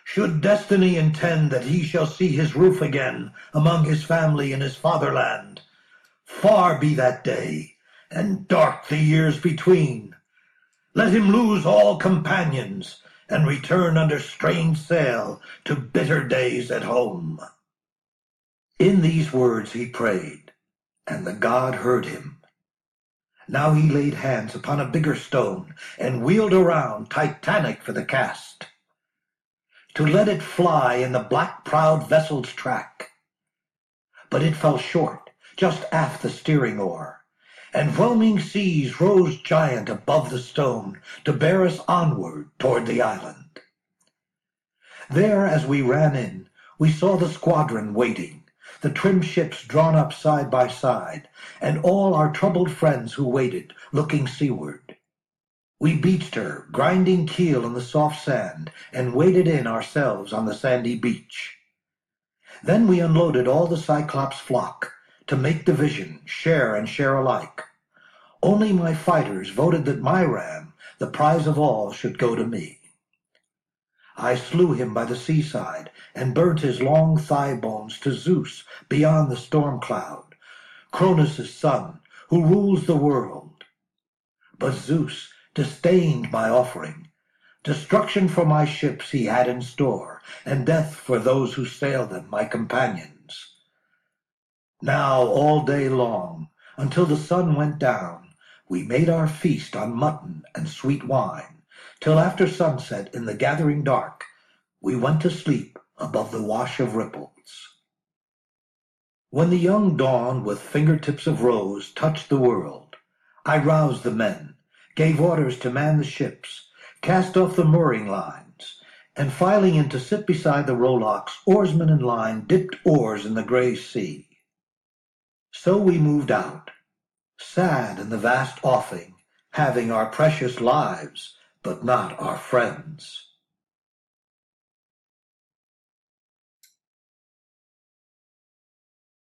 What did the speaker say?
Should destiny intend that he shall see his roof again among his family in his fatherland, far be that day, and dark the years between. Let him lose all companions, and return under strange sail to bitter days at home. In these words he prayed, and the god heard him. Now he laid hands upon a bigger stone, and wheeled around, titanic for the cast, to let it fly in the black-prowed vessel's track. But it fell short, just aft the steering oar, and whelming seas rose giant above the stone to bear us onward toward the island. There, as we ran in, we saw the squadron waiting, the trim ships drawn up side by side, and all our troubled friends who waited, looking seaward. We beached her, grinding keel in the soft sand, and waded in ourselves on the sandy beach. Then we unloaded all the Cyclops flock, to make division, share and share alike. Only my fighters voted that my ram, the prize of all, should go to me. I slew him by the seaside, and burnt his long thigh bones to Zeus beyond the storm cloud, Cronus' son, who rules the world. But Zeus disdained my offering. Destruction for my ships he had in store, and death for those who sail them, my companions. Now all day long, until the sun went down, we made our feast on mutton and sweet wine, till after sunset in the gathering dark, we went to sleep above the wash of ripples. When the young dawn with fingertips of rose touched the world, I roused the men, gave orders to man the ships, cast off the mooring lines, and filing in to sit beside the rowlocks, oarsmen in line dipped oars in the grey sea. So we moved out, sad in the vast offing, having our precious lives, but not our friends.